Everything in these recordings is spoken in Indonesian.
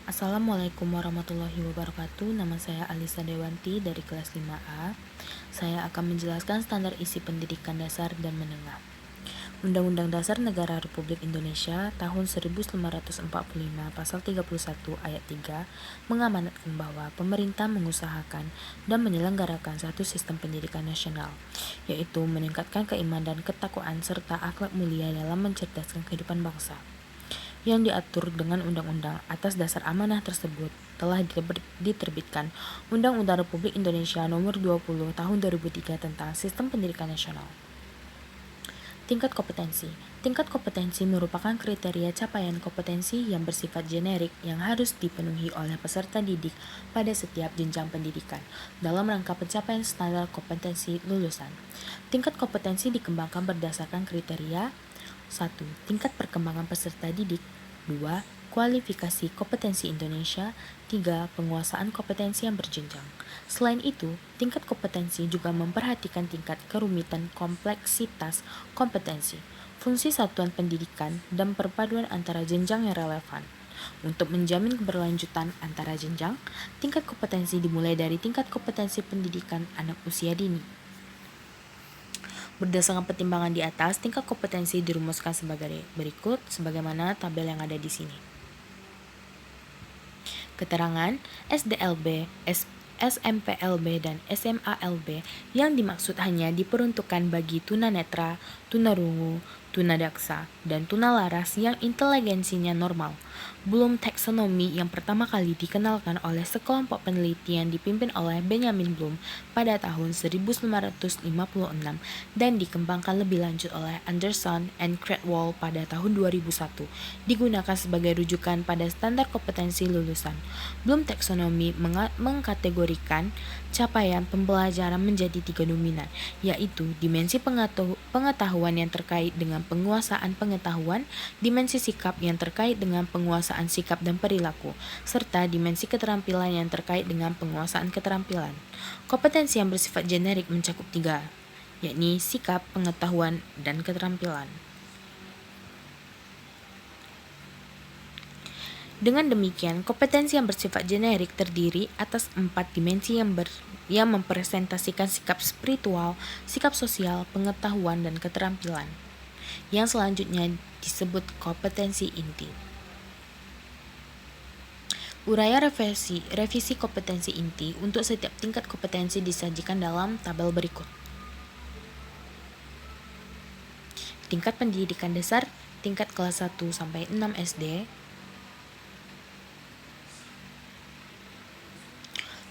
Assalamualaikum warahmatullahi wabarakatuh. Nama saya Alisa Dewanti dari kelas 5A. Saya akan menjelaskan standar isi pendidikan dasar dan menengah. Undang-Undang Dasar Negara Republik Indonesia tahun 1945 pasal 31 ayat 3 mengamanatkan bahwa pemerintah mengusahakan dan menyelenggarakan satu sistem pendidikan nasional, yaitu meningkatkan keimanan dan ketakwaan serta akhlak mulia dalam mencerdaskan kehidupan bangsa. Yang diatur dengan undang-undang. Atas dasar amanah tersebut telah diterbitkan Undang-Undang Republik Indonesia Nomor 20 Tahun 2003 tentang Sistem Pendidikan Nasional. Tingkat kompetensi. Tingkat kompetensi merupakan kriteria capaian kompetensi yang bersifat generik yang harus dipenuhi oleh peserta didik pada setiap jenjang pendidikan dalam rangka pencapaian standar kompetensi lulusan. Tingkat kompetensi dikembangkan berdasarkan kriteria 1. Tingkat perkembangan peserta didik. 2. Kualifikasi kompetensi Indonesia. 3. Penguasaan kompetensi yang berjenjang. Selain itu, tingkat kompetensi juga memperhatikan tingkat kerumitan kompleksitas kompetensi, fungsi satuan pendidikan, dan perpaduan antara jenjang yang relevan. Untuk menjamin keberlanjutan antara jenjang, tingkat kompetensi dimulai dari tingkat kompetensi pendidikan anak usia dini. Berdasarkan pertimbangan di atas, tingkat kompetensi dirumuskan sebagai berikut, sebagaimana tabel yang ada di sini. Keterangan SDLB, SMPLB, dan SMALB yang dimaksud hanya diperuntukkan bagi tunanetra, tunarungu, tunadaksa, dan tunalaras yang inteligensinya normal. Belum taksonomi yang pertama kali dikenalkan oleh sekelompok peneliti yang dipimpin oleh Benjamin Bloom pada tahun 1956 dan dikembangkan lebih lanjut oleh Anderson and Cradwell pada tahun 2001, digunakan sebagai rujukan pada standar kompetensi lulusan. Bloom taksonomi mengkategorikan capaian pembelajaran menjadi 3 dominan, yaitu dimensi pengetahuan yang terkait dengan penguasaan pengetahuan, dimensi sikap yang terkait dengan penguasaan sikap dan perilaku, serta dimensi keterampilan yang terkait dengan penguasaan keterampilan. Kompetensi yang bersifat generik mencakup 3, yakni sikap, pengetahuan, dan keterampilan. Dengan demikian, kompetensi yang bersifat generik terdiri atas 4 dimensi yang mempresentasikan sikap spiritual, sikap sosial, pengetahuan, dan keterampilan. Yang selanjutnya disebut kompetensi inti. Uraian revisi kompetensi inti untuk setiap tingkat kompetensi disajikan dalam tabel berikut. Tingkat pendidikan dasar, tingkat kelas 1 sampai 6 SD.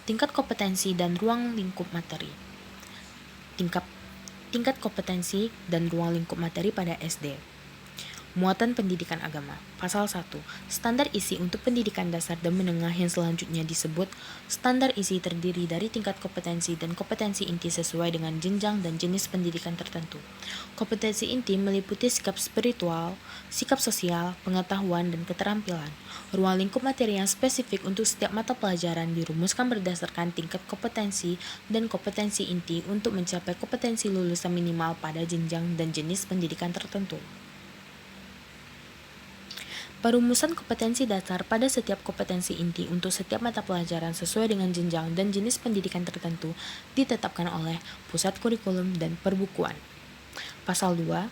Tingkat kompetensi dan ruang lingkup materi. Tingkat kompetensi dan ruang lingkup materi pada SD. Muatan pendidikan agama. Pasal 1. Standar isi untuk pendidikan dasar dan menengah yang selanjutnya disebut standar isi terdiri dari tingkat kompetensi dan kompetensi inti sesuai dengan jenjang dan jenis pendidikan tertentu. Kompetensi inti meliputi sikap spiritual, sikap sosial, pengetahuan, dan keterampilan. Ruang lingkup materi yang spesifik untuk setiap mata pelajaran dirumuskan berdasarkan tingkat kompetensi dan kompetensi inti untuk mencapai kompetensi lulusan minimal pada jenjang dan jenis pendidikan tertentu. Perumusan kompetensi dasar pada setiap kompetensi inti untuk setiap mata pelajaran sesuai dengan jenjang dan jenis pendidikan tertentu ditetapkan oleh Pusat Kurikulum dan Perbukuan. Pasal 2.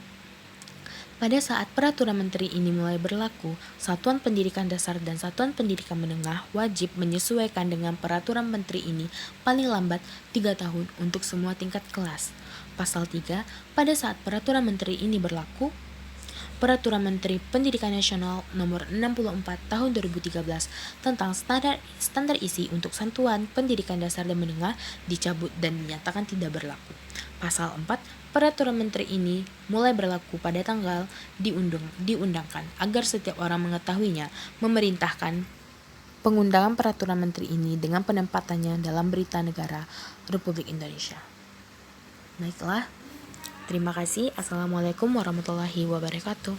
Pada saat peraturan menteri ini mulai berlaku, satuan pendidikan dasar dan satuan pendidikan menengah wajib menyesuaikan dengan peraturan menteri ini paling lambat 3 tahun untuk semua tingkat kelas. Pasal 3. Pada saat peraturan menteri ini berlaku, Peraturan Menteri Pendidikan Nasional Nomor 64 Tahun 2013 tentang standar isi untuk satuan pendidikan dasar dan menengah dicabut dan dinyatakan tidak berlaku. Pasal 4. Peraturan Menteri ini mulai berlaku pada tanggal diundangkan agar setiap orang mengetahuinya, memerintahkan pengundangan peraturan menteri ini dengan penempatannya dalam Berita Negara Republik Indonesia. Baiklah. Terima kasih. Assalamualaikum warahmatullahi wabarakatuh.